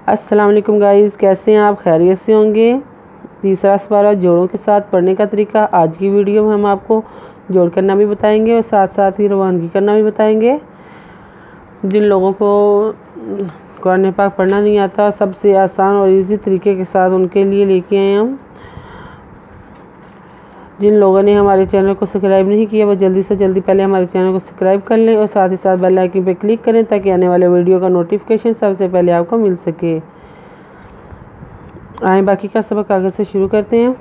अस्सलाम वालेकुम गाइस, कैसे हैं आप? खैरियत से होंगे। तीसरा सपारा जोड़ों के साथ पढ़ने का तरीका। आज की वीडियो में हम आपको जोड़ करना भी बताएंगे और साथ साथ ही रवानगी करना भी बताएंगे। जिन लोगों को कुरान पाक पढ़ना नहीं आता, सबसे आसान और इजी तरीके के साथ उनके लिए लेके आए हम। जिन लोगों ने हमारे चैनल को सब्सक्राइब नहीं किया वो जल्दी से जल्दी पहले हमारे चैनल को सब्सक्राइब कर लें और साथ ही साथ बेल आइकन पर क्लिक करें ताकि आने वाले वीडियो का नोटिफिकेशन सबसे पहले आपको मिल सके। आए बाकी का सबक आगे से शुरू करते हैं।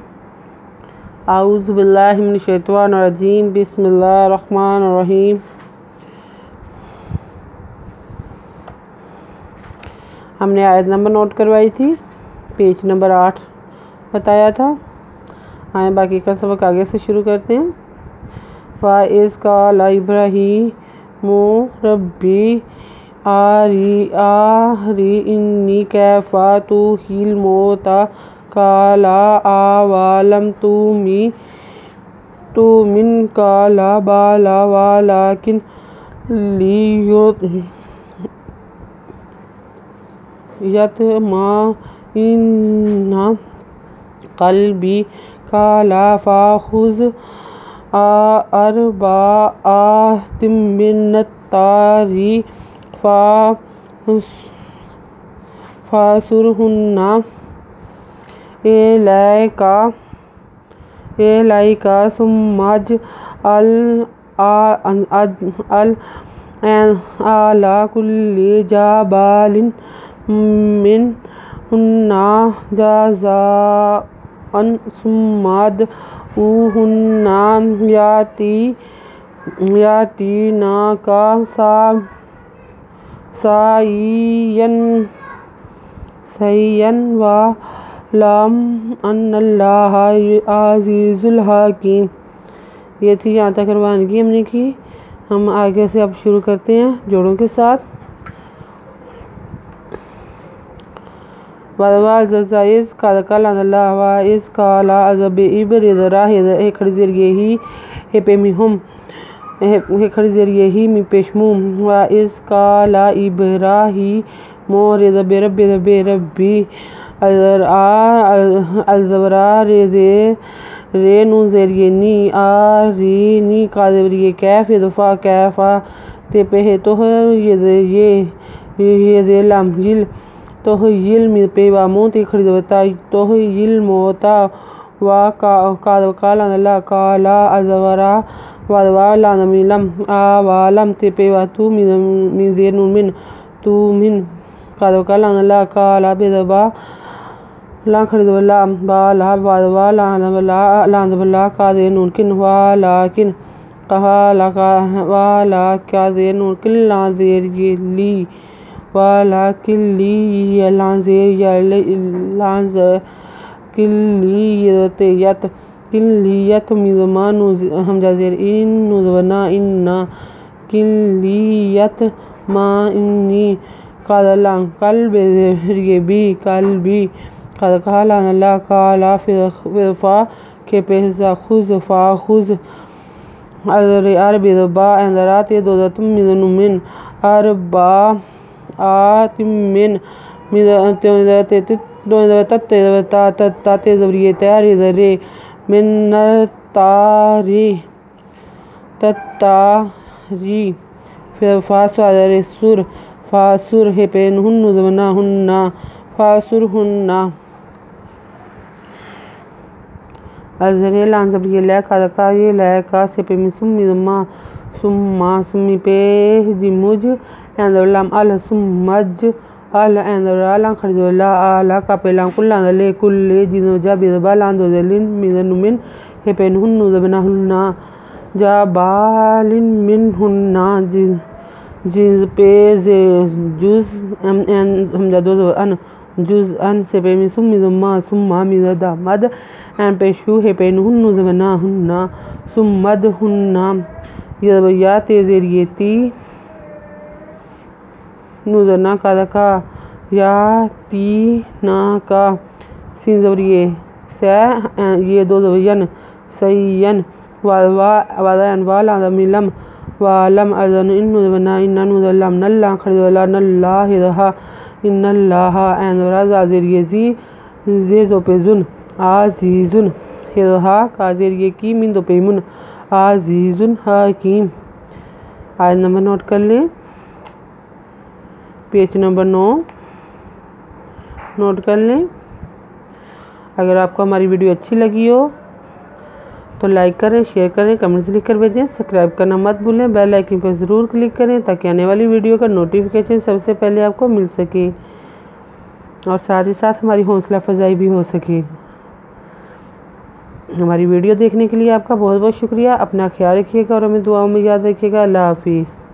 आऊज़ु बिल्लाहि मिनश शैतानिर रजीम, बिस्मिल्लाहिर रहमानिर रहीम। हमने आयत नंबर नोट करवाई थी, पेज नंबर 8 बताया था। आए बाकी का सबक आगे से शुरू करते हैं। वाइज़ क़ाला इब्राहीमु रब्बी आरी इन्नी कैफ़ा तुहिल मौता क़ाला अवलम तुमिन क़ाला बला वलाकिन लियत्मइन्ना क़ल्बी क़ाला फ़ख़ुज़ अर्बअतिम मिनत तैरी फ़ासुरहुन्ना इलैका सुम्मज्अल अला कुल्लि जबलिन मिनहुन्ना जज़अन सुम्मदउहुन्ना यातीनाका सय्यन वअलम अन्नल्लाह अज़ीज़ुल हकीम। ये थी यहाँ तक रवानगी हमने की। हम आगे से अब शुरू करते हैं जोड़ों के साथ। वाइज़ क़ाला इब्राहीम खड़ी ज़रिए ही पेशमुम वाइज़ क़ाला इब्राहीमु रब्बी अलज़बरा रे नु ज़रिए नी आरीनी क़ाज़रिए कैफ़ दफ़ा कैफ़ा ते पे तो ये लम जिल तो यिल में पे वामो ते खड़ी दवता तो यिल मोता वा काला अल्लाह काला अज़वरा वादवा लामिलम आवालम ते पे वा तू मिन मिन तू मिन काला अल्लाह काला बेदबा ला खड़ी दवला बाला वादवा लादवला कादे नून किन वालाकिन कहाला वाला कादे नून किल्ला ज़ेरिए ली वाला किल्ली किल्लियत मिज़मानु हमजा ज़ेर इन नुज़वना इन्ना किल्लियत मा इन्नी कादला कल्बे ज़ेरिए बी कल्बी काला अल्लाह काला फ़ा के पेज़ा खुज़ फ़ा खुज़ अरबी दबा अंदरात ये दो दतम मिन अरबा आतिमिन ताते ज़रिए तैयारी ज़रे मिन्नतारी तत्तारी फिर फासरे सुर फासुर है पेन हुन्ना हुन्ना फासुर हुन्ना अज़रे लान ज़रिए लैका ये लैका से पे मिसुम्मा सुम्मा सुम्मी पे जिमुज एंदरलाम अल सुम्मज अल एंदरला खरजला अला का पेलाम कुल्ला ले कुल्ले जिनो जबिदबालान दोलिन मिन हे पेन हुन्नु जबना हुन्ना जबालिन मिन हुन्ना जिज पे जे जुज हमजा दो अन जुज अन से पे मिसुम्मा सुम्मा मिदा मद एन पेशु हे पेन हुन्नु जबना हुन्ना सुम्मद हुन्ना या तेज़रिए ती नुज़रना का या ती ना का सिन ज़रिए से ये दो ज़यन सय्यन वाला मिलम वालम अज़न इन नुज़वना इन्ना नुज़लम नल्ला खरीदला नल्ला हिदहा इन्नल्लाह एनरा ज़ेरियज़ी ज़ेज़ोपेजुन आज़ीज़ुन हिज़हा काज़िर यकी मिन दोपेमुन आज़ीज़ुन हकीम। आयत नंबर नोट कर लें, पेज नंबर 9 नोट कर लें। अगर आपको हमारी वीडियो अच्छी लगी हो तो लाइक करें, शेयर करें, कमेंट्स लिख कर भेजें। सब्सक्राइब करना मत भूलें, बेल आइकन पर ज़रूर क्लिक करें ताकि आने वाली वीडियो का नोटिफिकेशन सबसे पहले आपको मिल सके और साथ ही साथ हमारी हौसला अफजाई भी हो सके। हमारी वीडियो देखने के लिए आपका बहुत बहुत शुक्रिया। अपना ख्याल रखिएगा और हमें दुआओं में याद रखिएगा। अल्लाह हाफिज़।